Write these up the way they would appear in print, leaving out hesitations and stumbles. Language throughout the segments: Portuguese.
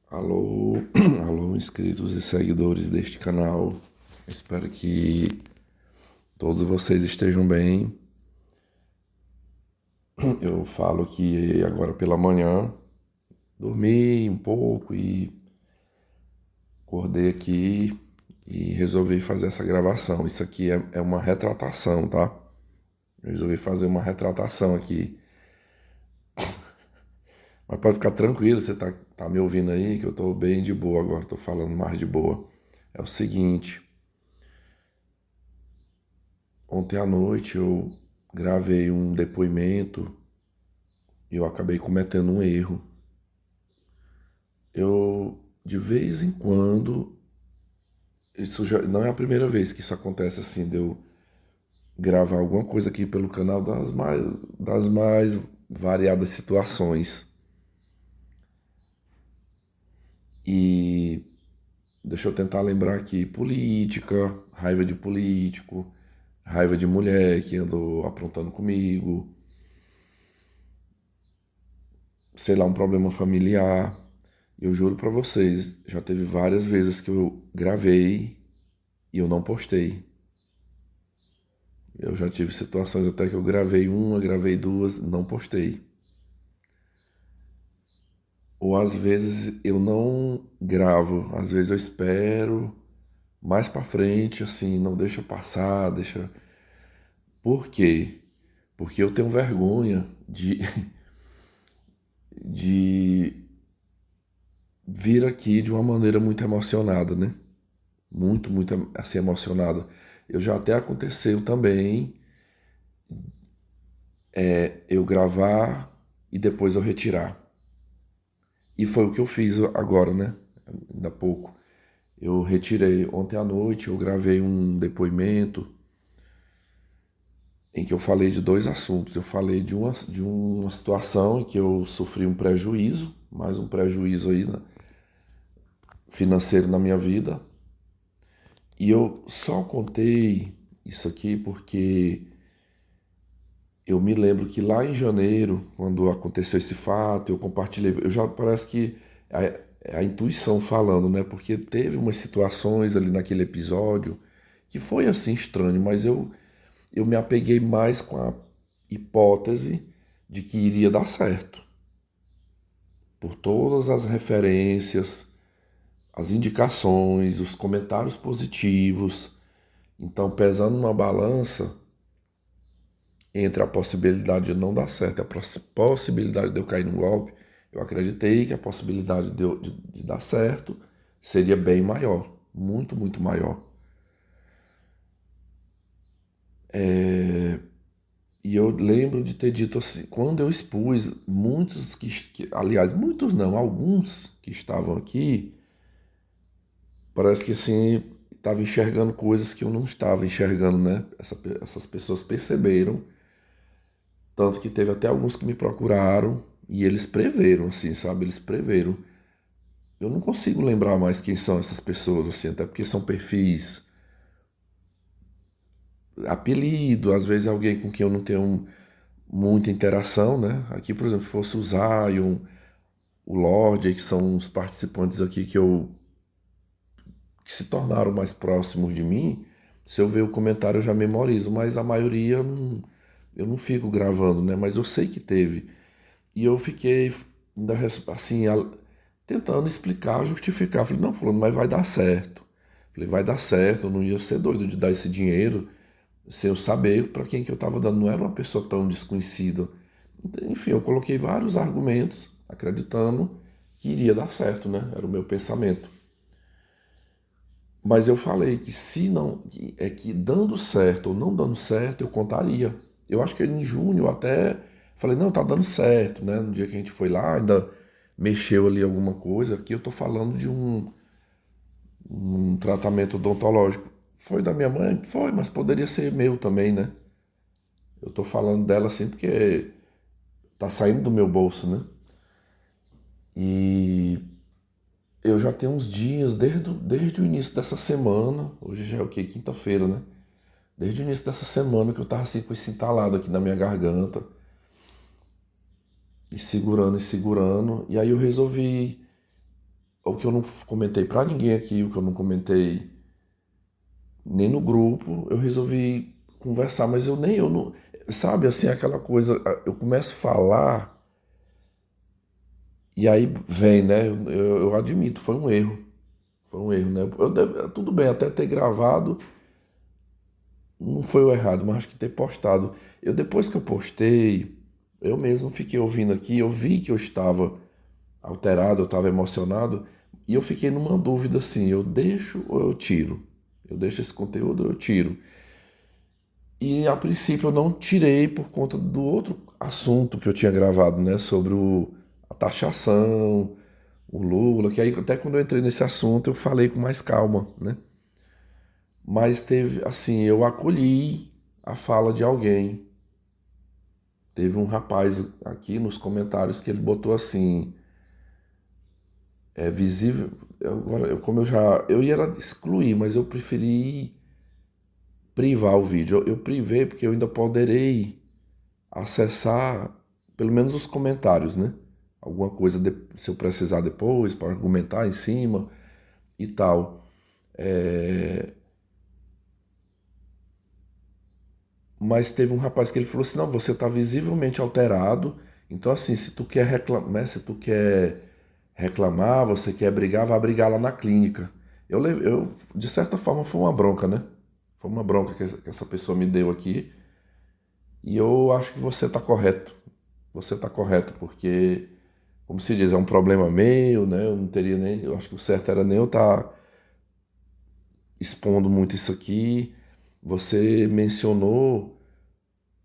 Alô, alô, inscritos e seguidores deste canal. Espero que todos vocês estejam bem. Eu falo que agora pela manhã dormi um pouco e acordei aqui e resolvi fazer essa gravação. Isso aqui é uma retratação, tá? Eu resolvi fazer uma retratação aqui. Mas pode ficar tranquilo, você tá me ouvindo aí, que eu tô bem de boa agora, tô falando mais de boa. É o seguinte. Ontem à noite eu gravei um depoimento e eu acabei cometendo um erro. Eu, de vez em quando, isso já não é a primeira vez que isso acontece assim, de eu gravar alguma coisa aqui pelo canal das mais variadas situações. E deixa eu tentar lembrar aqui, política, raiva de político, raiva de mulher que andou aprontando comigo, sei lá, um problema familiar. Eu juro pra vocês, já teve várias vezes que eu gravei e eu não postei. Eu já tive situações até que eu gravei uma, gravei duas, não postei. Ou às vezes eu não gravo, às vezes eu espero mais pra frente, assim, não deixa passar, deixa. Por quê? Porque eu tenho vergonha de vir aqui de uma maneira muito emocionada, né? Muito assim emocionada. Eu já até aconteceu também eu gravar e depois eu retirar. E foi o que eu fiz agora, né? Ainda há pouco. Eu retirei ontem à noite, eu gravei um depoimento em que eu falei de dois assuntos. Eu falei de uma situação em que eu sofri um prejuízo, mais um prejuízo aí, né, financeiro na minha vida. E eu só contei isso aqui porque eu me lembro que lá em janeiro, quando aconteceu esse fato, eu compartilhei. Eu já parece que é a intuição falando, né? Porque teve umas situações ali naquele episódio que foi assim estranho, mas eu me apeguei mais com a hipótese de que iria dar certo. Por todas as referências, as indicações, os comentários positivos. Então, pesando numa balança, entre a possibilidade de não dar certo e a possibilidade de eu cair num golpe, eu acreditei que a possibilidade de dar certo seria bem maior, muito maior. E eu lembro de ter dito assim, quando eu expus, muitos aliás, muitos não, alguns que estavam aqui, parece que assim, estava enxergando coisas que eu não estava enxergando, né? Essas pessoas perceberam. Tanto que teve até alguns que me procuraram e eles preveram, assim, sabe? Eles preveram. Eu não consigo lembrar mais quem são essas pessoas, assim, até porque são perfis apelido, às vezes é alguém com quem eu não tenho muita interação, né? Aqui, por exemplo, se fosse o Zion, o Lorde, que são os participantes aqui que se tornaram mais próximos de mim, se eu ver o comentário eu já memorizo, mas a maioria eu não fico gravando, né? Mas eu sei que teve. E eu fiquei assim, tentando explicar, justificar. Falei, não, falando, mas vai dar certo. Falei, vai dar certo, eu não ia ser doido de dar esse dinheiro sem eu saber para quem que eu estava dando. Não era uma pessoa tão desconhecida. Enfim, eu coloquei vários argumentos, acreditando que iria dar certo, né? Era o meu pensamento. Mas eu falei que se não, que dando certo ou não dando certo, eu contaria. Eu acho que em junho eu até falei, não, tá dando certo, né? No dia que a gente foi lá, ainda mexeu ali alguma coisa. Aqui eu tô falando de um tratamento odontológico. Foi da minha mãe? Foi, mas poderia ser meu também, né? Eu tô falando dela assim porque tá saindo do meu bolso, né? E eu já tenho uns dias, desde o início dessa semana, hoje já é o quê? Quinta-feira, né? Desde o início dessa semana que eu tava assim com esse entalado aqui na minha garganta, e segurando, e segurando. E aí eu resolvi, o que eu não comentei pra ninguém aqui, o que eu não comentei nem no grupo, eu resolvi conversar, mas eu não, sabe, assim, aquela coisa, eu começo a falar e aí vem, né? Eu admito, foi um erro, né? Tudo bem, até ter gravado não foi o errado, mas acho que ter postado. Depois que eu postei, eu mesmo fiquei ouvindo aqui, eu vi que eu estava alterado, eu estava emocionado, e eu fiquei numa dúvida assim, eu deixo ou eu tiro? Eu deixo esse conteúdo ou eu tiro? E a princípio eu não tirei por conta do outro assunto que eu tinha gravado, né, sobre a taxação, o Lula, que aí até quando eu entrei nesse assunto eu falei com mais calma, né? Mas teve, assim, eu acolhi a fala de alguém. Teve um rapaz aqui nos comentários que ele botou assim, é visível, agora, como eu ia excluir, mas eu preferi privar o vídeo. Eu privei porque eu ainda poderei acessar pelo menos os comentários, né? Alguma coisa se eu precisar depois para argumentar em cima e tal. É, mas teve um rapaz que ele falou assim, não, você está visivelmente alterado, então assim, se tu quer reclamar, né, se tu quer reclamar, você quer brigar, vai brigar lá na clínica. De certa forma, foi uma bronca, né? Foi uma bronca que essa pessoa me deu aqui. E eu acho que você está correto. Você está correto, porque, como se diz, é um problema meu, né? Eu não teria nem. Eu acho que o certo era nem eu estar expondo muito isso aqui. Você mencionou.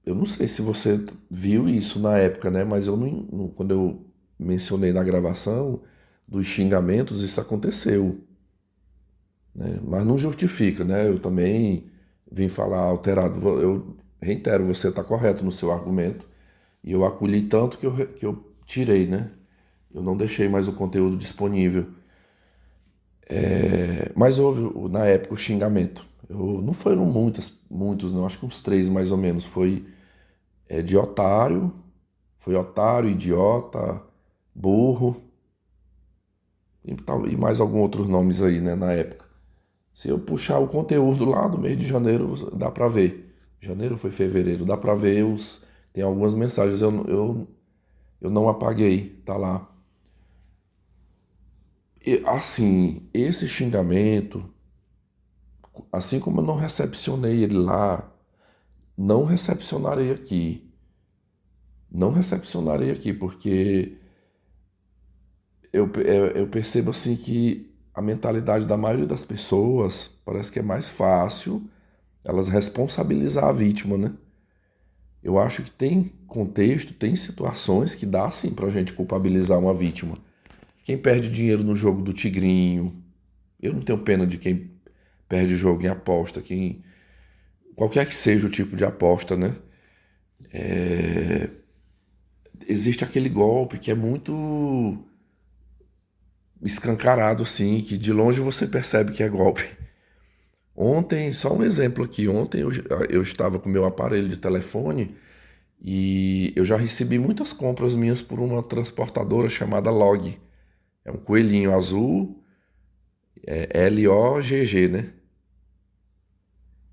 Eu não sei se você viu isso na época, né? Mas eu quando eu mencionei na gravação dos xingamentos, isso aconteceu, né? Mas não justifica, né? Eu também vim falar alterado. Eu reitero, você está correto no seu argumento e eu acolhi tanto que eu tirei, né? Eu não deixei mais o conteúdo disponível. Mas houve, na época, o xingamento. Não foram muitos, não, acho que uns três mais ou menos. Foi de otário, foi otário, idiota, burro e mais alguns outros nomes aí, né, na época. Se eu puxar o conteúdo lá do mês de janeiro, dá pra ver. Janeiro foi fevereiro, dá pra ver tem algumas mensagens, eu não apaguei, tá lá. E, assim, esse xingamento, assim como eu não recepcionei ele lá, não recepcionarei aqui. Não recepcionarei aqui, porque eu percebo assim que a mentalidade da maioria das pessoas parece que é mais fácil elas responsabilizar a vítima, né? Eu acho que tem contexto, tem situações que dá sim pra gente culpabilizar uma vítima. Quem perde dinheiro no jogo do tigrinho, eu não tenho pena de quem perde jogo em aposta, qualquer que seja o tipo de aposta, né? Existe aquele golpe que é muito escancarado assim, que de longe você percebe que é golpe. Ontem, só um exemplo aqui, ontem eu estava com meu aparelho de telefone e eu já recebi muitas compras minhas por uma transportadora chamada Log. É um coelhinho azul, Logg, né?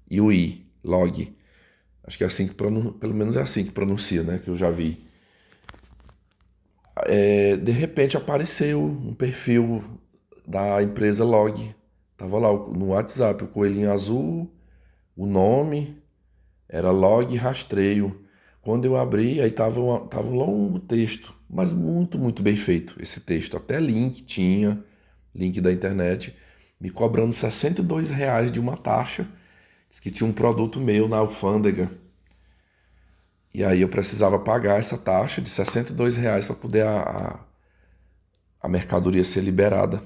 E o I, Log. Acho que é assim que pelo menos é assim que pronuncia, né? Que eu já vi. De repente apareceu um perfil da empresa Log. Tava lá no WhatsApp, o coelhinho azul, o nome, era Log Rastreio. Quando eu abri, aí tava um longo texto, mas muito bem feito esse texto. Até link tinha, link da internet, me cobrando R$ 62 de uma taxa. Diz que tinha um produto meu na alfândega. E aí eu precisava pagar essa taxa de R$ 62 para poder a mercadoria ser liberada.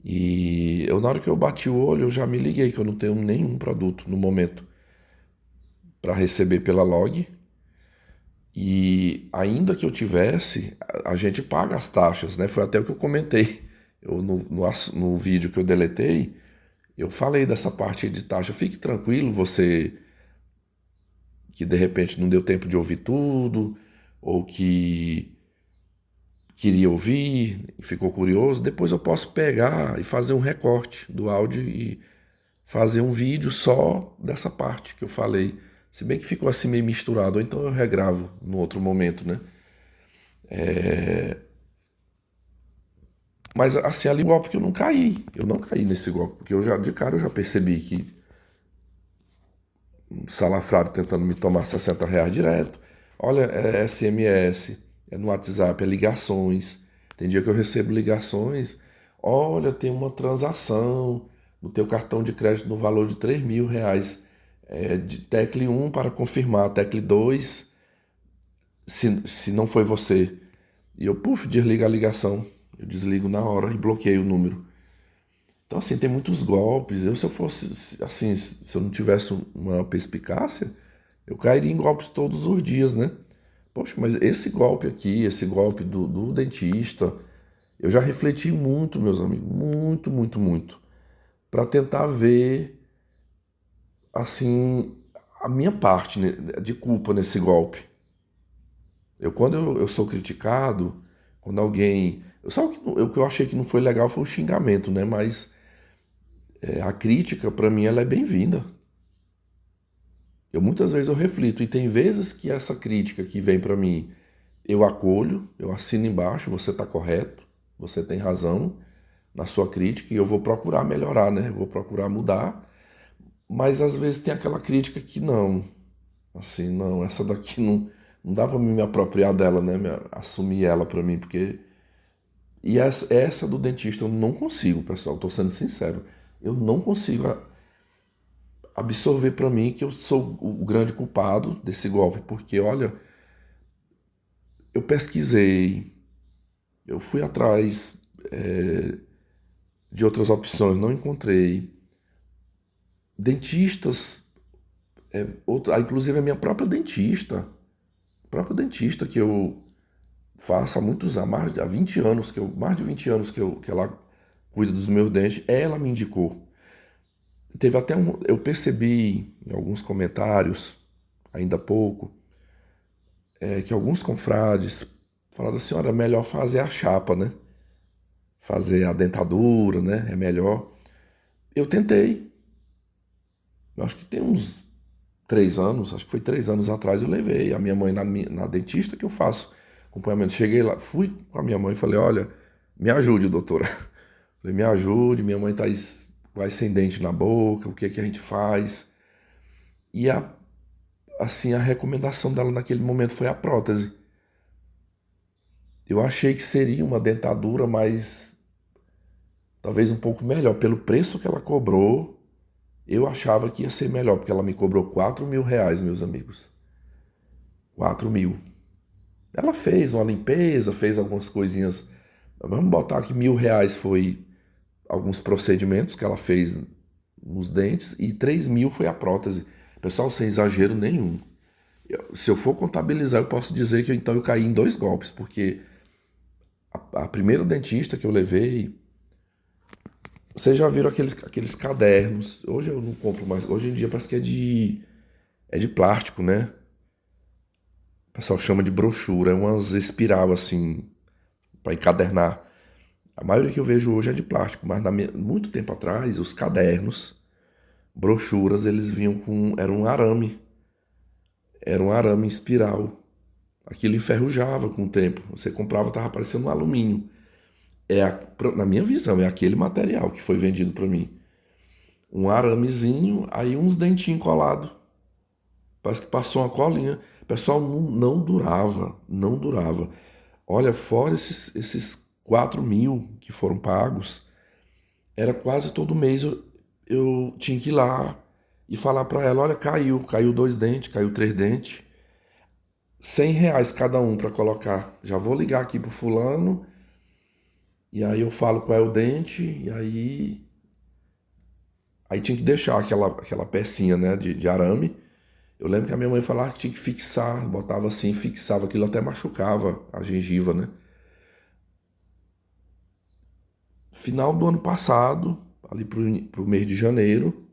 E na hora que eu bati o olho, eu já me liguei que eu não tenho nenhum produto no momento para receber pela Log. E ainda que eu tivesse, a gente paga as taxas, né? Foi até o que eu comentei. No vídeo que eu deletei, eu falei dessa parte aí de taxa. Fique tranquilo, você que de repente não deu tempo de ouvir tudo, ou que queria ouvir, ficou curioso, depois eu posso pegar e fazer um recorte do áudio e fazer um vídeo só dessa parte que eu falei. Se bem que ficou assim meio misturado, ou então eu regravo no outro momento, né? Mas assim, ali o golpe que eu não caí. Eu não caí nesse golpe, porque eu já, de cara, eu já percebi que um salafrário tentando me tomar R$ 60 direto. Olha, é SMS, é no WhatsApp, é ligações. Tem dia que eu recebo ligações. Olha, tem uma transação no teu cartão de crédito no valor de R$ 3.000. De tecle 1 para confirmar, tecle 2 se não foi você. E eu, desligo a ligação. Eu desligo na hora e bloqueio o número. Então, assim, tem muitos golpes. Se eu fosse, assim, se eu não tivesse uma perspicácia, eu cairia em golpes todos os dias, né? Poxa, mas esse golpe aqui, esse golpe do dentista, eu já refleti muito, meus amigos, muito, muito, muito, para tentar ver, assim, a minha parte, né, de culpa nesse golpe. Quando eu sou criticado, quando alguém. Sabe o que eu achei que não foi legal foi o xingamento, né? Mas a crítica, para mim, ela é bem-vinda. Muitas vezes eu reflito, e tem vezes que essa crítica que vem para mim, eu acolho, eu assino embaixo, você está correto, você tem razão na sua crítica, e eu vou procurar melhorar, né? Eu vou procurar mudar, mas às vezes tem aquela crítica que não, assim, não, essa daqui não dá para mim me apropriar dela, né? Assumir ela para mim, porque... E essa do dentista eu não consigo, pessoal, estou sendo sincero, eu não consigo absorver para mim que eu sou o grande culpado desse golpe, porque olha, eu pesquisei, eu fui atrás de outras opções, não encontrei. Dentistas, inclusive a minha própria dentista que eu faço há muitos anos, há 20 anos, mais de 20 anos que ela cuida dos meus dentes, ela me indicou. Teve até eu percebi em alguns comentários, ainda há pouco, que alguns confrades falaram assim, olha, é melhor fazer a chapa, né? Fazer a dentadura, né? É melhor. Eu tentei. Eu acho que tem uns 3 anos, acho que foi 3 anos atrás, eu levei a minha mãe na dentista que eu faço acompanhamento. Cheguei lá, fui com a minha mãe e falei, olha, me ajude, doutora. Falei, me ajude, minha mãe vai sem dente na boca, o que é que a gente faz? E assim, a recomendação dela naquele momento foi a prótese. Eu achei que seria uma dentadura, mas talvez um pouco melhor. Pelo preço que ela cobrou, eu achava que ia ser melhor, porque ela me cobrou R$ 4.000, meus amigos. 4.000. Ela fez uma limpeza, fez algumas coisinhas. Vamos botar que R$ 1.000 foi alguns procedimentos que ela fez nos dentes e 3.000 foi a prótese. Pessoal, sem exagero nenhum. Se eu for contabilizar, eu posso dizer que então eu caí em 2 golpes, porque a primeira dentista que eu levei, vocês já viram aqueles cadernos. Hoje eu não compro mais. Hoje em dia parece que é de plástico, né? O pessoal chama de brochura. É umas espiral assim, para encadernar. A maioria que eu vejo hoje é de plástico, mas muito tempo atrás, os cadernos, brochuras, eles vinham com... Era um arame. Era um arame em espiral. Aquilo enferrujava com o tempo. Você comprava, tava parecendo um alumínio. Na minha visão, é aquele material que foi vendido para mim. Um aramezinho, aí uns dentinhos colados. Parece que passou uma colinha. Pessoal, não durava, não durava. Olha, fora esses 4.000 que foram pagos, era quase todo mês eu tinha que ir lá e falar para ela, olha, caiu 2 dentes, caiu 3 dentes. R$ 100 cada um para colocar. Já vou ligar aqui pro fulano, e aí eu falo qual é o dente, e aí tinha que deixar aquela pecinha, né, de arame. Eu lembro que a minha mãe falava que tinha que fixar, botava assim, fixava, aquilo até machucava a gengiva, né? Final do ano passado, ali pro mês de janeiro,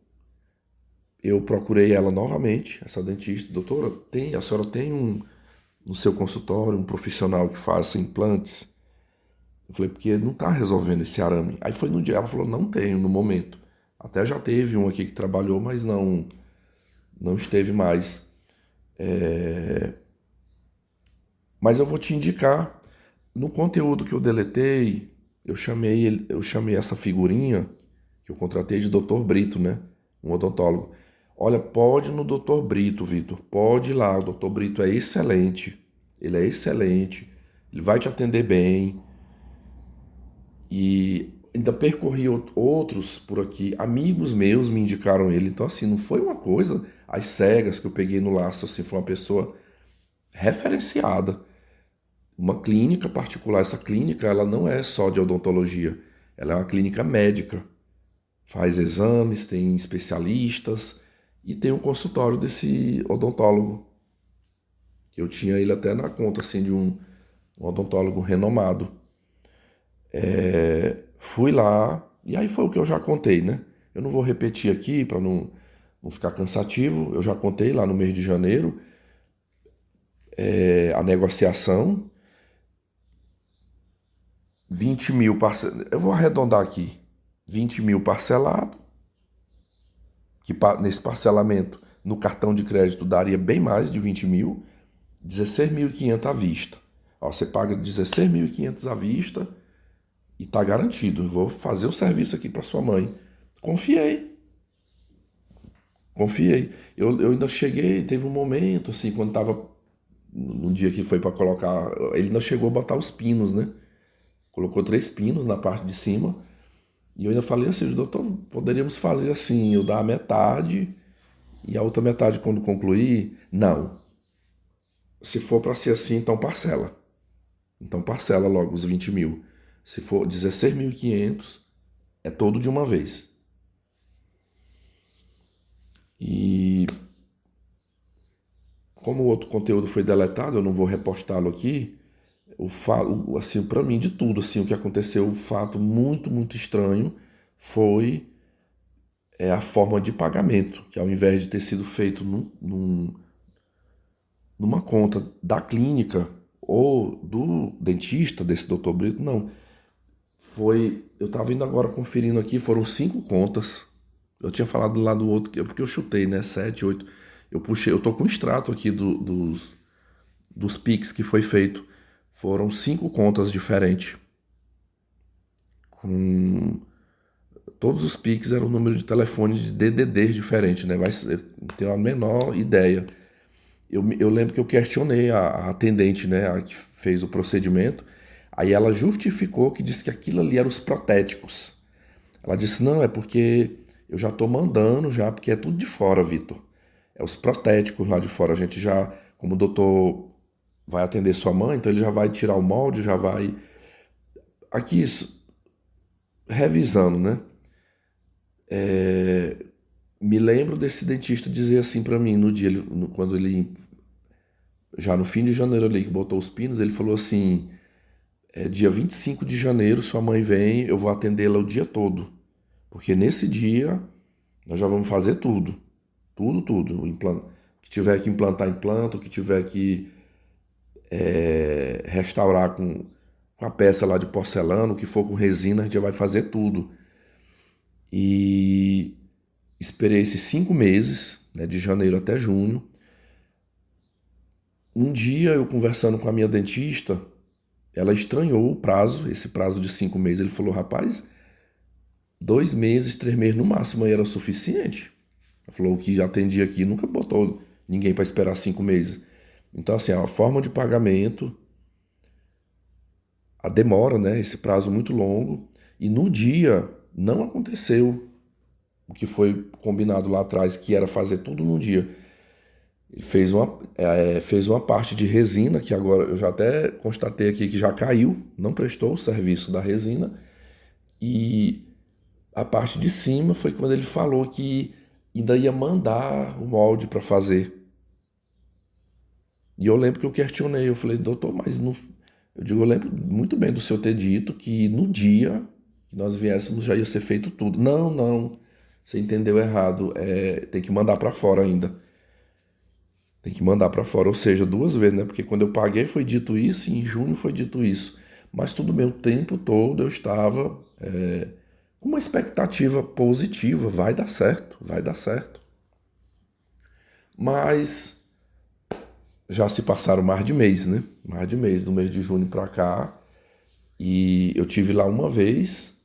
eu procurei ela novamente, essa dentista. Doutora, a senhora tem no seu consultório um profissional que faça implantes? Eu falei, porque não tá resolvendo esse arame. Aí foi no dia, ela falou, não tenho no momento. Até já teve um aqui que trabalhou, mas não esteve mais. Mas eu vou te indicar, no conteúdo que eu deletei, eu chamei essa figurinha que eu contratei de Dr. Brito, né? Um odontólogo. Olha, pode ir no Dr. Brito, Vitor. Pode ir lá, o Dr. Brito é excelente. Ele é excelente. Ele vai te atender bem. E ainda percorri outros por aqui. Amigos meus me indicaram ele. Então, assim, não foi uma coisa às cegas que eu peguei no laço. Assim, foi uma pessoa referenciada. Uma clínica particular. Essa clínica, ela não é só de odontologia. Ela é uma clínica médica. Faz exames, tem especialistas e tem um consultório desse odontólogo. Eu tinha ele até na conta, assim, de um odontólogo renomado. Fui lá, e aí foi o que eu já contei, né? Eu não vou repetir aqui para não ficar cansativo. Eu já contei lá no mês de janeiro a negociação, 20 mil eu vou arredondar aqui, 20 mil parcelado, que nesse parcelamento no cartão de crédito daria bem mais de 20 mil, 16.500 à vista. Ó, você paga 16.500 à vista e tá garantido. Eu vou fazer o serviço aqui para sua mãe. Confiei. Confiei. Eu ainda cheguei, teve um momento, assim, quando tava no dia que foi para colocar, ele ainda chegou a botar os pinos, né? Colocou 3 pinos na parte de cima. E eu ainda falei assim, doutor, poderíamos fazer assim, eu dar a metade e a outra metade quando concluir? Não. Se for para ser assim, então parcela. Então parcela logo os 20 mil. Se for 16.500, é todo de uma vez. E como o outro conteúdo foi deletado, eu não vou repostá-lo aqui. Assim, para mim, de tudo, assim, o que aconteceu, o fato muito, muito estranho foi a forma de pagamento, que ao invés de ter sido feito numa conta da clínica ou do dentista, desse Dr. Brito, não. Eu estava indo agora conferindo aqui, foram 5 contas. Eu tinha falado lá do outro, porque eu chutei, né? 7, 8. Eu tô com o extrato aqui dos Pix que foi feito. Foram 5 contas diferentes. Com todos os Pix eram o número de telefone de DDD diferente, né? Vai ter a menor ideia. Eu lembro que eu questionei a atendente, né? A que fez o procedimento. Aí ela justificou que disse que aquilo ali eram os protéticos. Ela disse, não, é porque eu já tô mandando já, porque é tudo de fora, Vitor. É os protéticos lá de fora. A gente já, como o doutor vai atender sua mãe, então ele já vai tirar o molde, já vai... Aqui, revisando, né? Me lembro desse dentista dizer assim pra mim, no dia, quando ele... Já no fim de janeiro ali, que botou os pinos, ele falou assim, dia 25 de janeiro, sua mãe vem, eu vou atendê-la o dia todo. Porque nesse dia, nós já vamos fazer tudo. Tudo, tudo. O implante, que tiver que implantar implante, o que tiver que restaurar com a peça lá de porcelana, o que for com resina, a gente já vai fazer tudo. E esperei esses 5 meses, né, de janeiro até junho. Um dia, eu conversando com a minha dentista, ela estranhou o prazo, esse prazo de 5 meses. Ele falou, rapaz, 2 meses, 3 meses no máximo aí era o suficiente. Ela falou, o que já atendi aqui nunca botou ninguém para esperar 5 meses. Então, assim, a forma de pagamento, a demora, né, esse prazo muito longo, e no dia não aconteceu o que foi combinado lá atrás, que era fazer tudo num dia. Ele fez uma parte de resina, que agora eu já até constatei aqui que já caiu, não prestou o serviço da resina, e a parte de cima foi quando ele falou que ainda ia mandar o molde para fazer. E eu lembro que eu questionei, eu falei, doutor, mas não... eu lembro muito bem do senhor ter dito que no dia que nós viéssemos já ia ser feito tudo. Não, não, você entendeu errado, tem que mandar para fora ainda. Tem que mandar para fora, ou seja, 2 vezes, né? Porque quando eu paguei foi dito isso e em junho foi dito isso. Mas tudo bem, o tempo todo eu estava com uma expectativa positiva, vai dar certo, vai dar certo. Mas já se passaram mais de mês, né? Mais de mês, do mês de junho para cá. E eu tive lá uma vez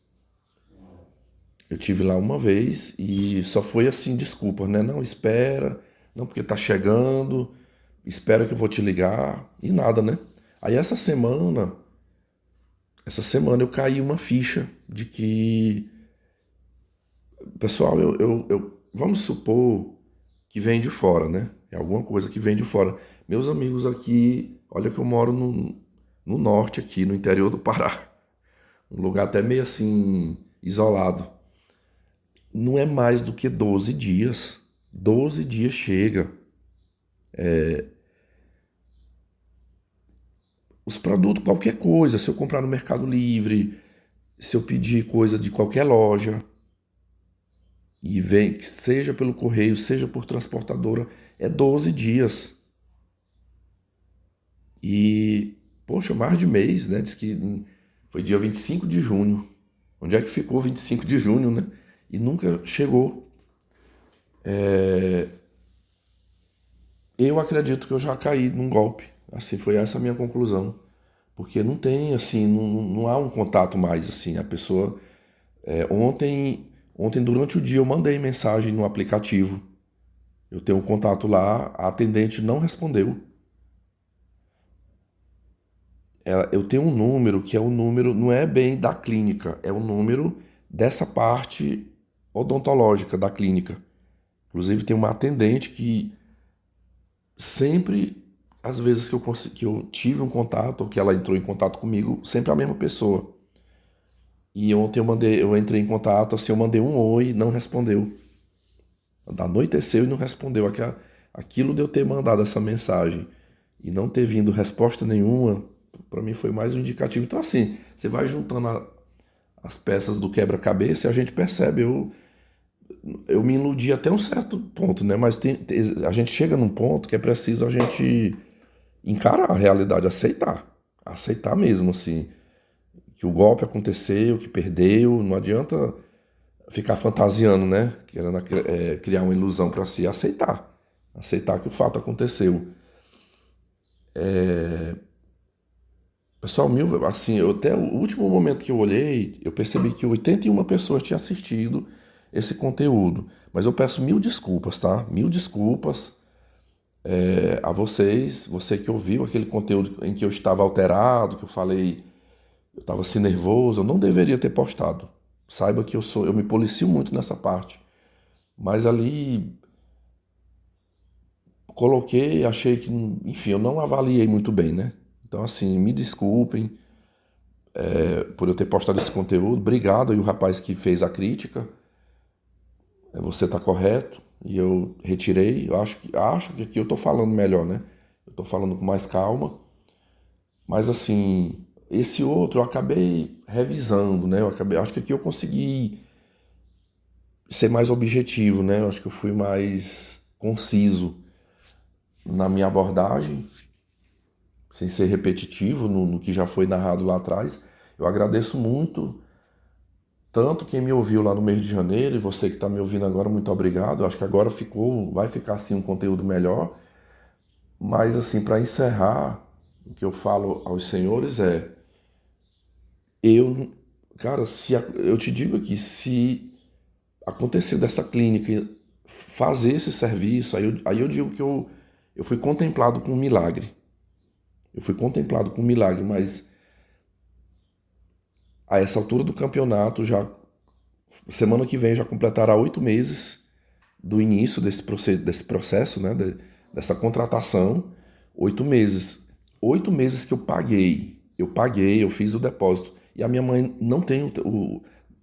e só foi assim, desculpa, né? Não, espera, não, porque tá chegando, espera que eu vou te ligar e nada, né? Aí essa semana eu caí uma ficha de que, pessoal, vamos supor que vem de fora, né? É alguma coisa que vem de fora. Meus amigos aqui, olha que eu moro no norte aqui, no interior do Pará. Um lugar até meio assim, isolado. Não é mais do que 12 dias. 12 dias chega. Os produtos, qualquer coisa, se eu comprar no Mercado Livre, se eu pedir coisa de qualquer loja, e vem, que seja pelo correio, seja por transportadora, é 12 dias. E, poxa, mais de mês, né? Diz que foi dia 25 de junho. Onde é que ficou 25 de junho, né? E nunca chegou. Eu acredito que eu já caí num golpe. Assim, foi essa a minha conclusão. Porque não tem, assim, não há um contato mais, assim. A pessoa... ontem, durante o dia, eu mandei mensagem no aplicativo. Eu tenho um contato lá, a atendente não respondeu. Eu tenho um número que é o número, não é bem da clínica, é o número dessa parte odontológica da clínica. Inclusive tem uma atendente que sempre, às vezes que eu tive um contato, ou que ela entrou em contato comigo, sempre a mesma pessoa. E ontem eu entrei em contato, assim, eu mandei um oi, não respondeu. Anoiteceu e não respondeu. Aquilo de eu ter mandado essa mensagem e não ter vindo resposta nenhuma, para mim foi mais um indicativo. Então, assim, você vai juntando as peças do quebra-cabeça e a gente percebe. Eu me iludi até um certo ponto, né? Mas a gente chega num ponto que é preciso a gente encarar a realidade, aceitar. Aceitar mesmo, assim, que o golpe aconteceu, que perdeu. Não adianta ficar fantasiando, né? Querendo criar uma ilusão para si. Aceitar. Aceitar que o fato aconteceu. Pessoal, assim, até o último momento que eu olhei, eu percebi que 81 pessoas tinham assistido esse conteúdo. Mas eu peço mil desculpas, tá? Mil desculpas a vocês, você que ouviu aquele conteúdo em que eu estava alterado, que eu falei, eu estava assim nervoso, eu não deveria ter postado. Saiba que eu me policio muito nessa parte. Mas ali coloquei, achei que, enfim, eu não avaliei muito bem, né? Então, assim, me desculpem por eu ter postado esse conteúdo. Obrigado aí o rapaz que fez a crítica. Você está correto. E eu retirei. Eu acho que aqui eu estou falando melhor, né? Eu estou falando com mais calma. Mas assim, esse outro eu acabei revisando, né? Acho que aqui eu consegui ser mais objetivo, né? Eu acho que eu fui mais conciso na minha abordagem, sem ser repetitivo no que já foi narrado lá atrás. Eu agradeço muito, tanto quem me ouviu lá no mês de janeiro, e você que está me ouvindo agora, muito obrigado. Eu acho que agora vai ficar assim um conteúdo melhor. Mas assim, para encerrar, o que eu falo aos senhores eu, cara, eu te digo aqui, se acontecer dessa clínica fazer esse serviço, aí eu digo que eu fui contemplado com um milagre. Eu fui contemplado com um milagre, mas a essa altura do campeonato, já semana que vem já completará 8 meses do início desse processo, né, dessa contratação. 8 meses. 8 meses que eu fiz o depósito. E a minha mãe não tem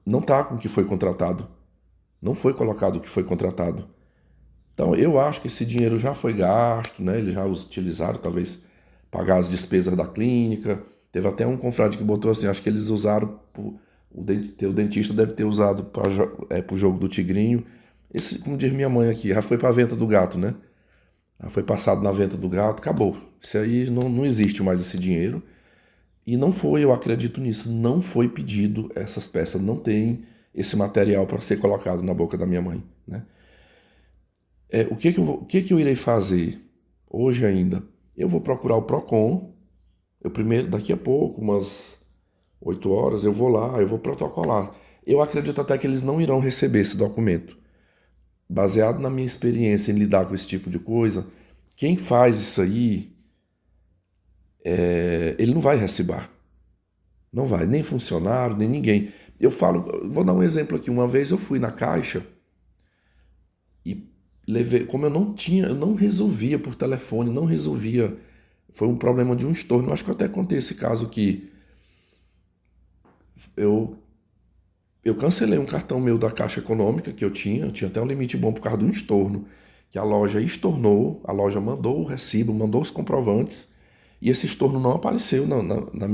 não tá com o que foi contratado. Não foi colocado o que foi contratado. Então eu acho que esse dinheiro já foi gasto, né? Eles já utilizaram, talvez, pagar as despesas da clínica. Teve até um confrade que botou assim, acho que eles usaram, o dentista deve ter usado para o jogo do Tigrinho. Esse, como diz minha mãe aqui, já foi para a venta do gato, né? Já foi passado na venta do gato, acabou. Isso aí não existe mais esse dinheiro. E não foi, eu acredito nisso, não foi pedido essas peças, não tem esse material para ser colocado na boca da minha mãe, né? O que que eu irei fazer hoje ainda? Eu vou procurar o Procon. Eu primeiro, daqui a pouco, umas 8 horas, eu vou lá, eu vou protocolar. Eu acredito até que eles não irão receber esse documento. Baseado na minha experiência em lidar com esse tipo de coisa, quem faz isso aí, ele não vai receber. Não vai, nem funcionário, nem ninguém. Eu falo, vou dar um exemplo aqui. Uma vez eu fui na Caixa e levei, como eu não tinha, eu não resolvia por telefone, não resolvia. Foi um problema de um estorno. Eu acho que eu até contei esse caso que eu, eu cancelei um cartão meu da Caixa Econômica que eu tinha até um limite bom por causa de um estorno, que a loja estornou, a loja mandou o recibo, mandou os comprovantes, e esse estorno não apareceu na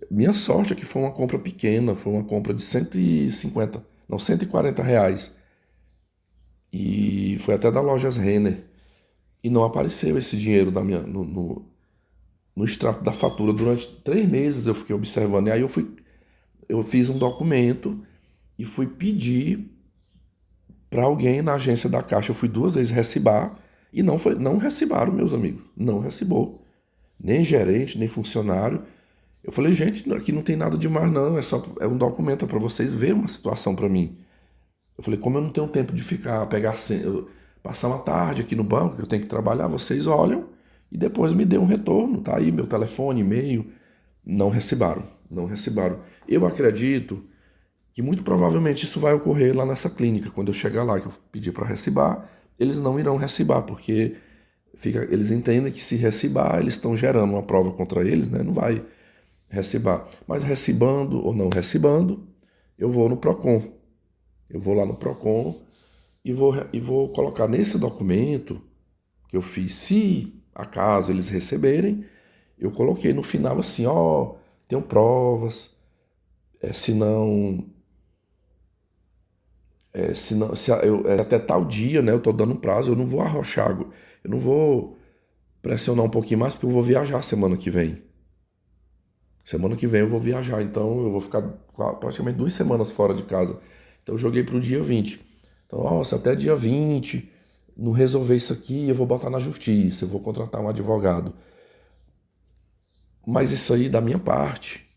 minha sorte é que foi uma compra pequena, foi uma compra de 150, não, R$ 140. E foi até da lojas Renner. E não apareceu esse dinheiro no extrato da fatura. Durante 3 meses eu fiquei observando. E aí eu fiz um documento e fui pedir para alguém na agência da Caixa. Eu fui 2 vezes recibar e não recibaram, meus amigos. Não recibou. Nem gerente, nem funcionário. Eu falei, gente, aqui não tem nada demais não, é um documento para vocês verem uma situação para mim. Eu falei, como eu não tenho tempo de passar uma tarde aqui no banco, que eu tenho que trabalhar, vocês olham e depois me dê um retorno, tá aí meu telefone, e-mail. Não recebaram, não recebaram. Eu acredito que muito provavelmente isso vai ocorrer lá nessa clínica, quando eu chegar lá, que eu pedi para recibar, eles não irão recibar, porque eles entendem que se recibar, eles estão gerando uma prova contra eles, né? Não vai recibar. Mas recibando ou não recibando, eu vou no Procon. Eu vou lá no Procon e vou colocar nesse documento que eu fiz, se acaso eles receberem, eu coloquei no final assim, ó, tenho provas, se não, até tal dia, né, eu tô dando um prazo, eu não vou arrochar, eu não vou pressionar um pouquinho mais, porque eu vou viajar semana que vem. Semana que vem eu vou viajar, então eu vou ficar praticamente 2 semanas fora de casa. Então eu joguei pro dia 20. Então, ó, se até dia 20 não resolver isso aqui, eu vou botar na justiça, eu vou contratar um advogado. Mas isso aí, da minha parte,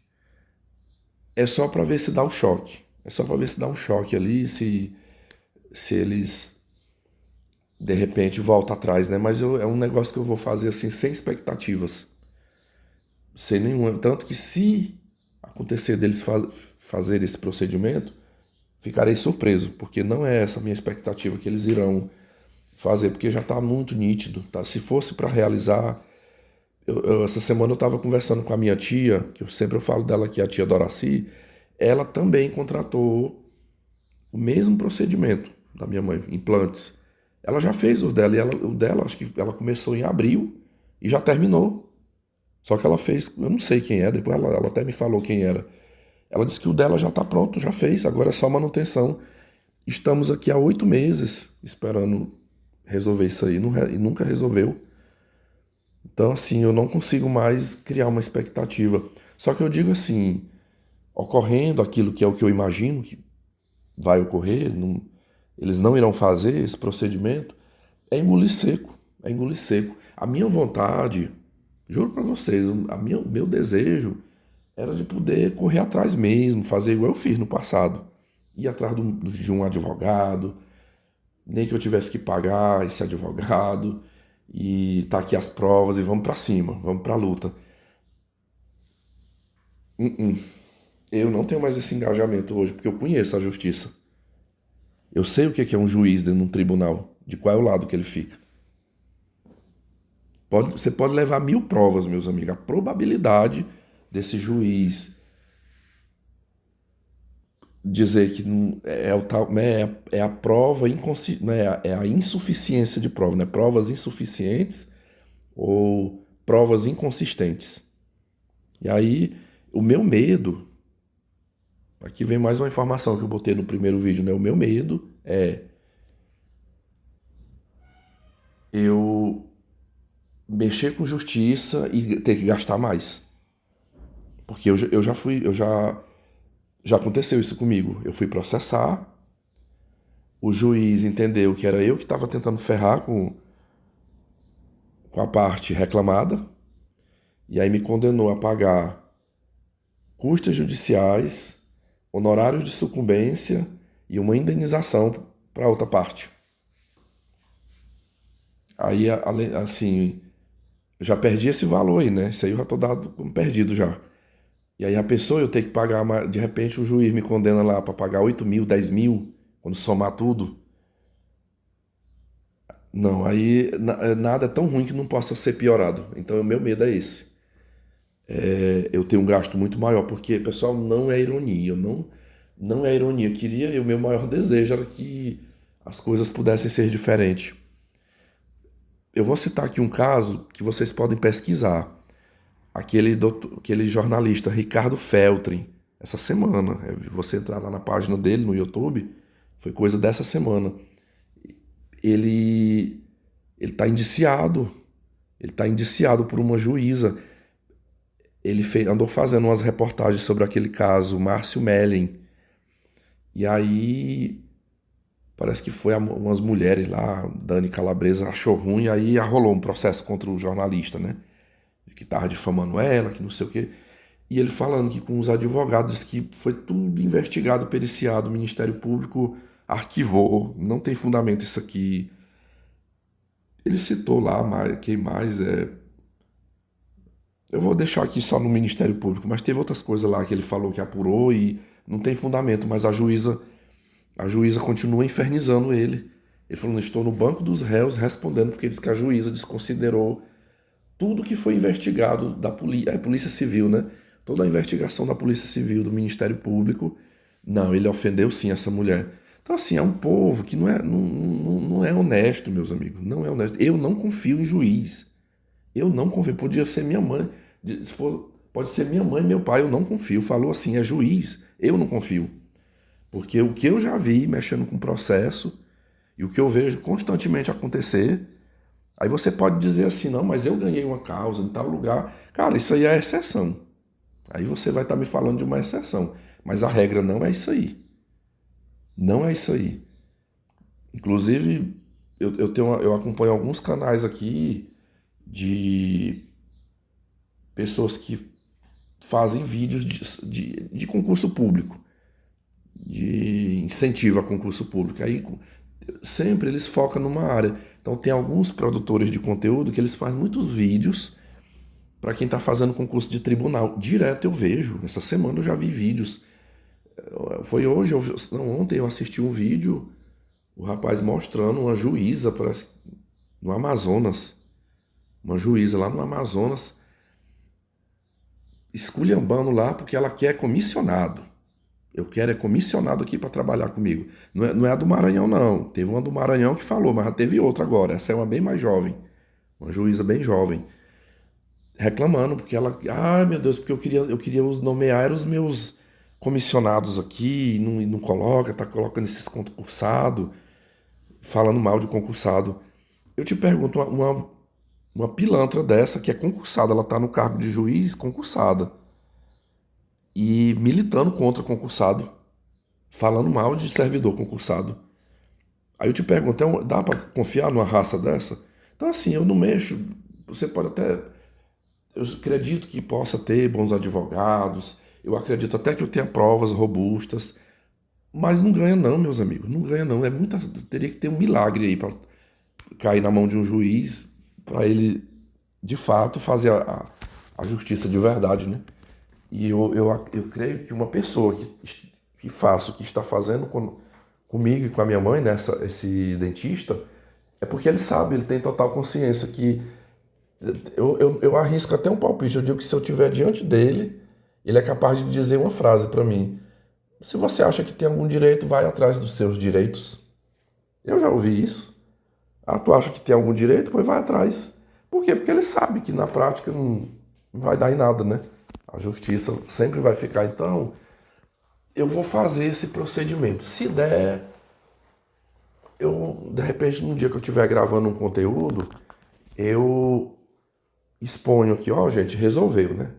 é só para ver se dá o choque. É só para ver se dá um choque ali, se eles de repente voltam atrás, né? Mas é um negócio que eu vou fazer assim, sem expectativas, sem nenhuma. Tanto que se acontecer deles fazer esse procedimento, ficarei surpreso, porque não é essa a minha expectativa que eles irão fazer, porque já está muito nítido, tá? Se fosse para realizar, essa semana eu estava conversando com a minha tia, que eu sempre falo dela aqui, a tia Doraci, ela também contratou o mesmo procedimento da minha mãe, implantes. Ela já fez o dela, o dela, acho que ela começou em abril e já terminou. Só que ela fez, eu não sei quem é, depois ela até me falou quem era. Ela disse que o dela já está pronto, já fez, agora é só manutenção. Estamos aqui há 8 meses esperando resolver isso aí e nunca resolveu. Então, assim, eu não consigo mais criar uma expectativa. Só que eu digo assim, ocorrendo aquilo que é o que eu imagino que vai ocorrer, eles não irão fazer esse procedimento, é engolir seco. É engolir seco. A minha vontade, juro para vocês, o meu desejo era de poder correr atrás mesmo, fazer igual eu fiz no passado. Ir atrás de um advogado, nem que eu tivesse que pagar esse advogado, e tá aqui as provas e vamos para cima, vamos para a luta. Eu não tenho mais esse engajamento hoje, porque eu conheço a justiça. Eu sei o que é um juiz dentro de um tribunal, de qual é o lado que ele fica. Você pode levar 1000 provas, meus amigos. A probabilidade desse juiz dizer que é o tal, né, é a prova né, é a insuficiência de prova, né? Provas insuficientes ou provas inconsistentes. E aí, o meu medo, aqui vem mais uma informação que eu botei no primeiro vídeo, né? O meu medo é eu mexer com justiça e ter que gastar mais. Porque eu já fui, já aconteceu isso comigo. Eu fui processar, o juiz entendeu que era eu que estava tentando ferrar com a parte reclamada, e aí me condenou a pagar custas judiciais, honorários de sucumbência e uma indenização para outra parte. Aí, assim, eu já perdi esse valor aí, né? Isso aí eu já tô dado como perdido já. E aí a pessoa eu tenho que pagar, de repente o juiz me condena lá para pagar 8 mil, 10 mil, quando somar tudo. Não, aí nada é tão ruim que não possa ser piorado. Então o meu medo é esse. Eu tenho um gasto muito maior, porque, pessoal, não é ironia. Não é ironia. Eu queria, e o meu maior desejo era que as coisas pudessem ser diferentes. Eu vou citar aqui um caso que vocês podem pesquisar. Aquele jornalista Ricardo Feltrin, essa semana. Você entrar lá na página dele no YouTube, foi coisa dessa semana. Ele está indiciado. Ele está indiciado por uma juíza. Andou fazendo umas reportagens sobre aquele caso, Márcio Mellen. E aí, parece que foi umas mulheres lá, Dani Calabresa achou ruim, aí rolou um processo contra o jornalista, né? Que tava difamando ela, que não sei o quê. E ele falando que com os advogados, que foi tudo investigado, periciado, o Ministério Público arquivou, não tem fundamento isso aqui. Ele citou lá, quem mais eu vou deixar aqui só no Ministério Público, mas teve outras coisas lá que ele falou que apurou e não tem fundamento, mas a juíza continua infernizando ele. Ele falou: estou no banco dos réus respondendo porque diz que a juíza desconsiderou tudo que foi investigado da Polícia Civil, né? Toda a investigação da Polícia Civil, do Ministério Público. Não, ele ofendeu sim essa mulher. Então, assim, é um povo que não é honesto, meus amigos. Não é honesto. Eu não confio em juiz. Eu não confio. Podia ser minha mãe. Pode ser minha mãe e meu pai. Eu não confio. Falou assim, é juiz. Eu não confio. Porque o que eu já vi mexendo com processo e o que eu vejo constantemente acontecer, aí você pode dizer assim, não, mas eu ganhei uma causa em tal lugar. Cara, isso aí é exceção. Aí você vai estar me falando de uma exceção. Mas a regra não é isso aí. Não é isso aí. Inclusive, eu acompanho alguns canais aqui de pessoas que fazem vídeos de concurso público, de incentivo a concurso público. Aí sempre eles focam numa área. Então tem alguns produtores de conteúdo que eles fazem muitos vídeos para quem está fazendo concurso de tribunal. Direto eu vejo. Essa semana eu já vi vídeos. Foi hoje, não, ontem eu assisti um vídeo, o rapaz mostrando uma juíza no Amazonas. Uma juíza lá no Amazonas, esculhambando lá porque ela quer comissionado. Eu quero comissionado aqui para trabalhar comigo. Não é a do Maranhão, não. Teve uma do Maranhão que falou, mas já teve outra agora. Essa é uma bem mais jovem. Uma juíza bem jovem. Reclamando, porque ela. Ai, meu Deus, porque eu queria nomear os meus comissionados aqui, e não coloca, tá colocando esses concursados, falando mal de concursado. Eu te pergunto, uma pilantra dessa que é concursada, ela tá no cargo de juiz concursada e militando contra concursado, falando mal de servidor concursado. Aí eu te pergunto, dá para confiar numa raça dessa? Então assim, eu não mexo, você pode até, eu acredito que possa ter bons advogados, eu acredito até que eu tenha provas robustas, mas não ganha não, meus amigos, não ganha não, teria que ter um milagre aí para cair na mão de um juiz, para ele de fato fazer a justiça de verdade, né? E eu creio que uma pessoa que faça o que está fazendo comigo e com a minha mãe, né, esse dentista, é porque ele sabe, ele tem total consciência que eu arrisco até um palpite. Eu digo que se eu estiver diante dele, ele é capaz de dizer uma frase para mim: se você acha que tem algum direito, vai atrás dos seus direitos. Eu já ouvi isso. Ah, tu acha que tem algum direito? Pois vai atrás. Por quê? Porque ele sabe que na prática não vai dar em nada, né? A justiça sempre vai ficar. Então, eu vou fazer esse procedimento. Se der, de repente, num dia que eu estiver gravando um conteúdo, eu exponho aqui, ó, gente, resolveu, né?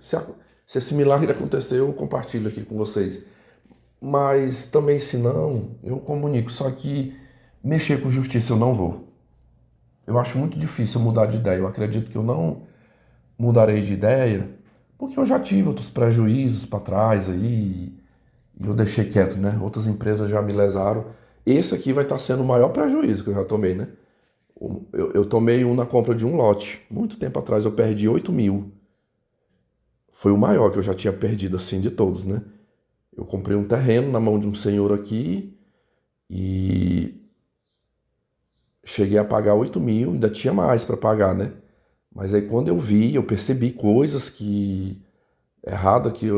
Se esse milagre acontecer, eu compartilho aqui com vocês. Mas também, se não, eu comunico. Só que mexer com justiça eu não vou. Eu acho muito difícil mudar de ideia. Eu acredito que eu não mudarei de ideia, porque eu já tive outros prejuízos para trás aí, e eu deixei quieto, né? Outras empresas já me lesaram. Esse aqui vai estar sendo o maior prejuízo que eu já tomei, né? Eu tomei um na compra de um lote. Muito tempo atrás eu perdi 8 mil. Foi o maior que eu já tinha perdido, assim, de todos, né? Eu comprei um terreno na mão de um senhor aqui e cheguei a pagar 8 mil, ainda tinha mais para pagar, né? Mas aí quando eu vi, eu percebi coisas que errada que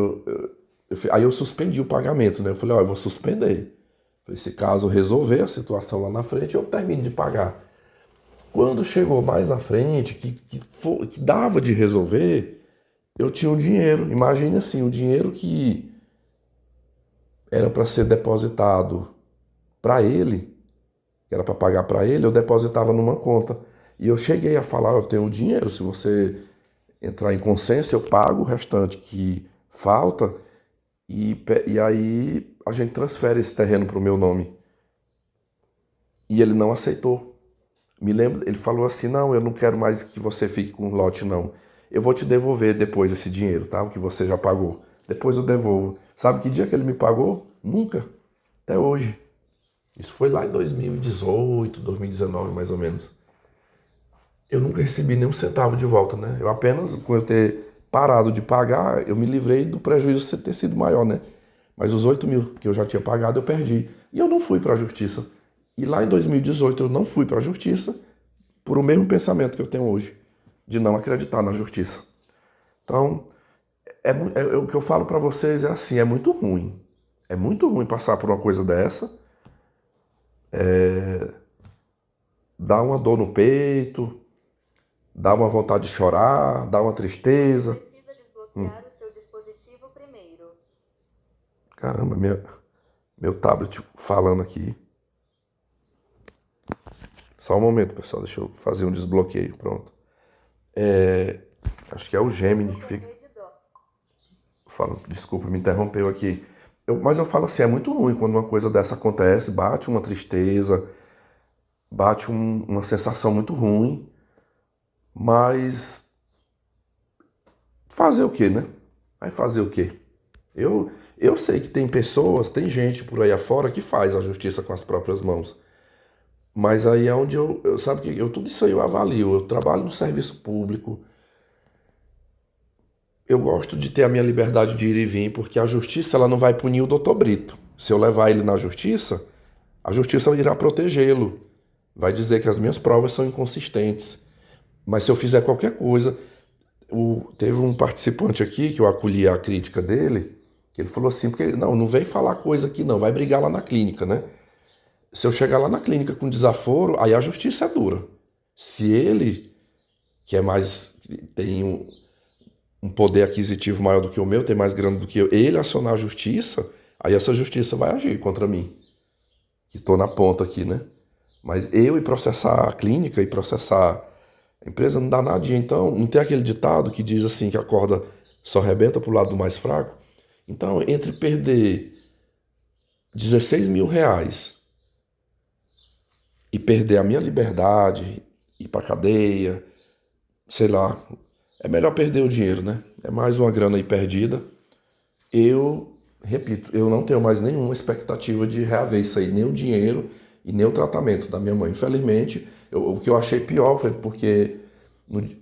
aí eu suspendi o pagamento, né? Eu falei, ó, eu vou suspender. Falei, se caso resolver a situação lá na frente, eu termino de pagar. Quando chegou mais na frente, que dava de resolver, eu tinha um dinheiro. Imagine assim, o dinheiro que era para ser depositado para ele, que era para pagar para ele, eu depositava numa conta. E eu cheguei a falar, eu tenho o dinheiro, se você entrar em consenso, eu pago o restante que falta e aí a gente transfere esse terreno para o meu nome. E ele não aceitou. Me lembro, ele falou assim, não, eu não quero mais que você fique com o lote, não. Eu vou te devolver depois esse dinheiro, tá? O que você já pagou. Depois eu devolvo. Sabe que dia que ele me pagou? Nunca. Até hoje. Isso foi lá em 2018, 2019, mais ou menos. Eu nunca recebi nem um centavo de volta, né? Eu apenas, com eu ter parado de pagar, eu me livrei do prejuízo ter sido maior, né? Mas os 8 mil que eu já tinha pagado, eu perdi. E eu não fui para a justiça. E lá em 2018 eu não fui para a justiça por o mesmo pensamento que eu tenho hoje, de não acreditar na justiça. Então, o que eu falo para vocês é assim, é muito ruim. É muito ruim passar por uma coisa dessa, dá uma dor no peito, dá uma vontade de chorar, dá uma tristeza. Precisa desbloquear o seu dispositivo primeiro. Caramba, meu tablet falando aqui. Só um momento, pessoal, deixa eu fazer um desbloqueio, pronto. Acho que é o Gemini que fica. Desculpa, me interrompeu aqui. Mas eu falo assim, é muito ruim quando uma coisa dessa acontece, bate uma tristeza, bate uma sensação muito ruim, mas fazer o quê, né? Vai fazer o quê? Eu sei que tem pessoas, tem gente por aí afora que faz a justiça com as próprias mãos. Mas aí é onde sabe que tudo isso aí eu avalio. Eu trabalho no serviço público. Eu gosto de ter a minha liberdade de ir e vir, porque a justiça ela não vai punir o doutor Brito. Se eu levar ele na justiça, a justiça irá protegê-lo. Vai dizer que as minhas provas são inconsistentes. Mas se eu fizer qualquer coisa, teve um participante aqui que eu acolhi a crítica dele, ele falou assim, porque não vem falar coisa aqui não, vai brigar lá na clínica, né? Se eu chegar lá na clínica com desaforo, aí a justiça é dura. Se ele, que é mais, tem um poder aquisitivo maior do que o meu, tem mais grana do que eu, ele acionar a justiça, aí essa justiça vai agir contra mim, que estou na ponta aqui, né? Mas eu ir processar a clínica e processar a empresa não dá nadinha. Então, não tem aquele ditado que diz assim que a corda só arrebenta pro lado do mais fraco? Então, entre perder 16 mil reais e perder a minha liberdade, ir pra cadeia, sei lá, é melhor perder o dinheiro, né? É mais uma grana aí perdida. Eu, repito, eu não tenho mais nenhuma expectativa de reaver isso aí, nem o dinheiro e nem o tratamento da minha mãe. Infelizmente, o que eu achei pior foi porque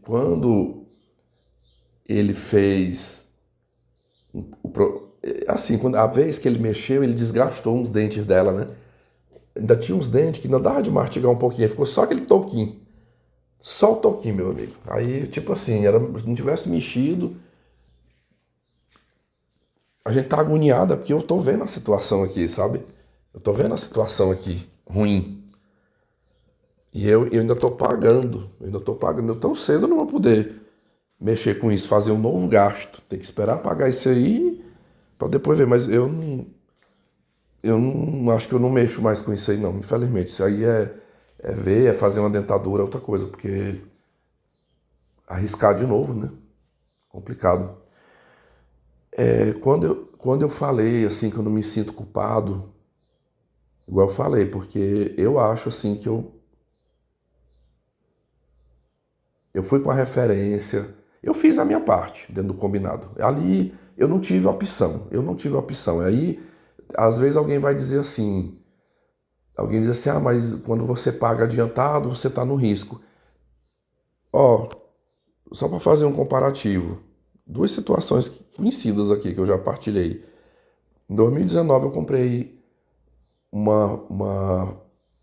quando ele fez assim, a vez que ele mexeu, ele desgastou uns dentes dela, né? Ainda tinha uns dentes que não dava de mastigar um pouquinho, ficou só aquele toquinho. Só o toquinho, meu amigo. Aí, tipo assim, se não tivesse mexido, a gente tá agoniada porque eu tô vendo a situação aqui, sabe? Eu tô vendo a situação aqui ruim. E eu ainda tô pagando. Eu ainda tô pagando. Eu tão cedo eu não vou poder mexer com isso, fazer um novo gasto. Tem que esperar pagar isso aí pra depois ver. Mas eu não acho que eu não mexo mais com isso aí, não. Infelizmente. Isso aí é ver, é fazer uma dentadura, é outra coisa. Porque arriscar de novo, né? Complicado. Quando eu falei assim que eu não me sinto culpado, igual eu falei, porque eu acho assim que eu fui com a referência, eu fiz a minha parte dentro do combinado. Ali eu não tive opção, eu não tive opção. Aí, às vezes alguém vai dizer assim, alguém diz assim, ah, mas quando você paga adiantado, você está no risco. Ó, só para fazer um comparativo, duas situações conhecidas aqui que eu já partilhei. Em 2019 eu comprei uma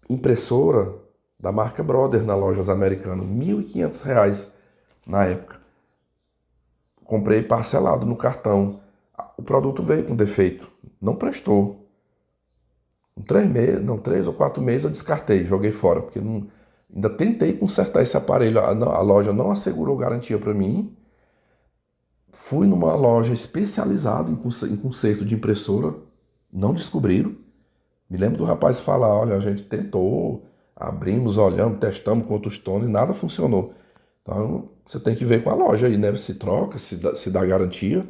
impressora da marca Brother na lojas americanas, R$ 1.500 na época. Comprei parcelado no cartão. O produto veio com defeito, não prestou. Em 3 meses, não, 3 ou 4 meses eu descartei, joguei fora, porque não, ainda tentei consertar esse aparelho, a loja não assegurou garantia para mim. Fui numa loja especializada em conserto de impressora, não descobriram. Me lembro do rapaz falar, olha, a gente tentou, abrimos, olhamos, testamos com outros tonos e nada funcionou. Então, você tem que ver com a loja aí, né? Se troca, se dá garantia.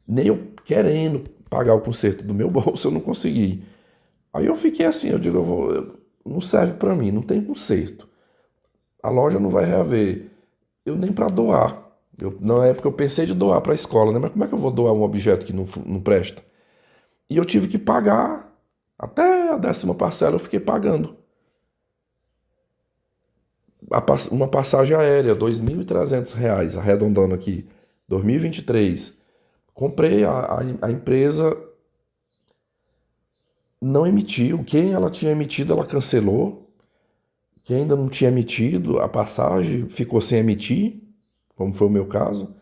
Nem eu querendo pagar o conserto do meu bolso, eu não consegui. Aí eu fiquei assim, eu digo, não serve para mim, não tem conserto. A loja não vai reaver. Eu nem para doar. Na época eu pensei de doar para a escola, né? Mas como é que eu vou doar um objeto que não presta? E eu tive que pagar, até a 10ª parcela eu fiquei pagando. Uma passagem aérea, R$ 2.300, arredondando aqui, 2023. Comprei, a empresa não emitiu. Quem ela tinha emitido, ela cancelou. Quem ainda não tinha emitido a passagem ficou sem emitir, como foi o meu caso.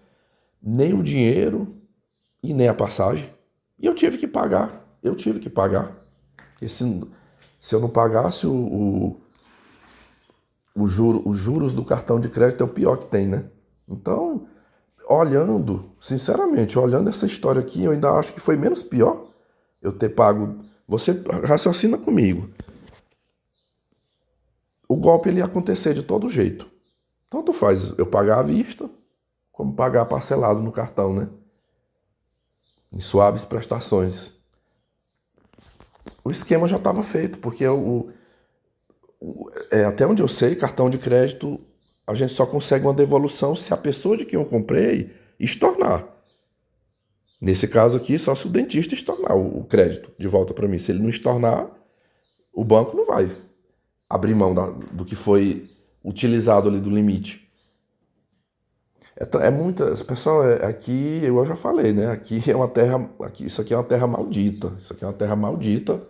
Nem o dinheiro e nem a passagem. E eu tive que pagar. Eu tive que pagar. Porque se eu não pagasse os juros do cartão de crédito é o pior que tem, né? Então, olhando, sinceramente, olhando essa história aqui, eu ainda acho que foi menos pior eu ter pago. Você raciocina comigo. O golpe ele ia acontecer de todo jeito. Tanto faz eu pagar à vista, como pagar parcelado no cartão, né? Em suaves prestações. O esquema já estava feito, porque até onde eu sei, cartão de crédito, a gente só consegue uma devolução se a pessoa de quem eu comprei estornar. Nesse caso aqui, só se o dentista estornar o crédito de volta para mim. Se ele não estornar, o banco não vai abrir mão do que foi utilizado ali do limite. É muita. Pessoal, aqui, eu já falei, né? Aqui é uma terra. Isso aqui é uma terra maldita. Isso aqui é uma terra maldita.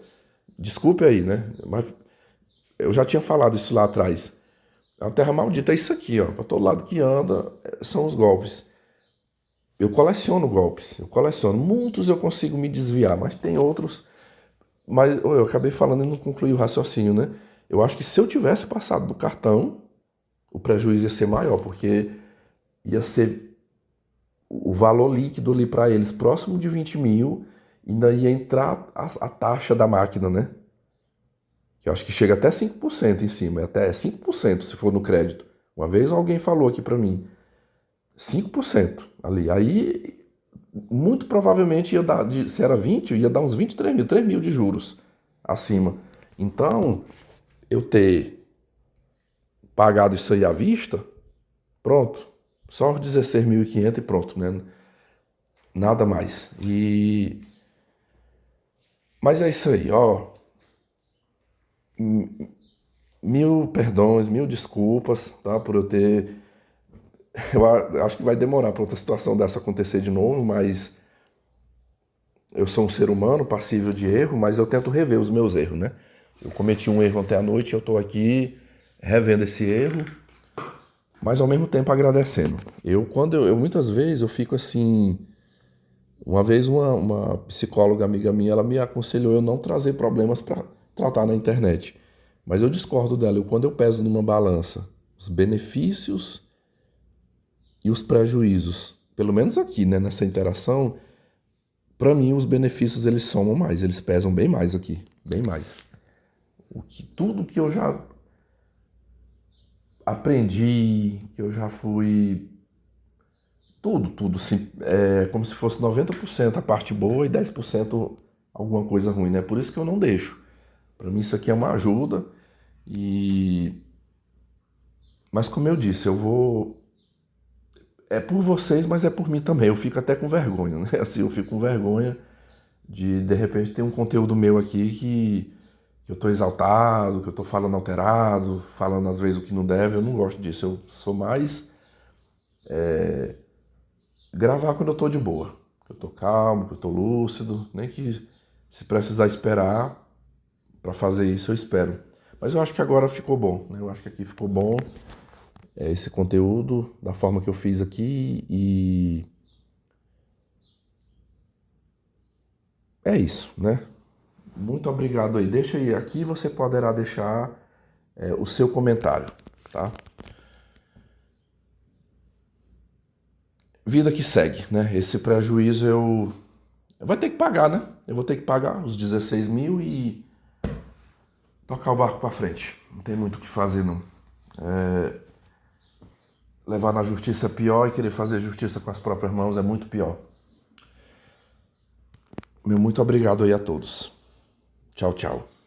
Desculpe aí, né? Mas eu já tinha falado isso lá atrás. É uma terra maldita. É isso aqui, ó. Para todo lado que anda, são os golpes. Eu coleciono golpes. Eu coleciono. Muitos eu consigo me desviar, mas tem outros. Mas eu acabei falando e não concluí o raciocínio, né? Eu acho que se eu tivesse passado do cartão, o prejuízo ia ser maior, porque ia ser o valor líquido ali para eles próximo de 20 mil, ainda ia entrar a taxa da máquina, né? Que eu acho que chega até 5% em cima, até 5% se for no crédito. Uma vez alguém falou aqui para mim, 5% ali. Aí, muito provavelmente ia dar, se era 20, ia dar uns 23 mil, 3 mil de juros acima. Então, eu ter pagado isso aí à vista, pronto, só os 16.500 e pronto, né? Nada mais. Mas é isso aí, ó. Mil perdões, mil desculpas, tá? Por eu ter. Acho que vai demorar para outra situação dessa acontecer de novo, mas eu sou um ser humano passível de erro, mas eu tento rever os meus erros, né? Eu cometi um erro ontem à noite, eu estou aqui revendo esse erro, mas ao mesmo tempo agradecendo. Eu muitas vezes eu fico assim. Uma vez uma psicóloga amiga minha, ela me aconselhou eu não trazer problemas para tratar na internet. Mas eu discordo dela. Quando eu peso numa balança os benefícios e os prejuízos, pelo menos aqui, né, nessa interação, para mim os benefícios eles somam mais, eles pesam bem mais aqui, bem mais. Tudo que eu já aprendi, que eu já fui, tudo, tudo. Sim, é como se fosse 90% a parte boa e 10% alguma coisa ruim, né? Por isso que eu não deixo. Para mim isso aqui é uma ajuda e... Mas como eu disse, eu vou... É por vocês, mas é por mim também. Eu fico até com vergonha, né? Assim, eu fico com vergonha de repente ter um conteúdo meu aqui que eu tô exaltado, que eu tô falando alterado, falando às vezes o que não deve. Eu não gosto disso. Eu sou mais gravar quando eu tô de boa. Que eu tô calmo, que eu tô lúcido. Nem que se precisar esperar para fazer isso, eu espero. Mas eu acho que agora ficou bom, né? Eu acho que aqui ficou bom esse conteúdo da forma que eu fiz aqui e é isso, né? Muito obrigado aí. Deixa aí, aqui você poderá deixar o seu comentário, tá? Vida que segue, né? Esse prejuízo eu vou ter que pagar, né? Eu vou ter que pagar os 16 mil e tocar o barco pra frente. Não tem muito o que fazer, não. Levar na justiça é pior e querer fazer justiça com as próprias mãos é muito pior. Meu muito obrigado aí a todos. Tchau, tchau.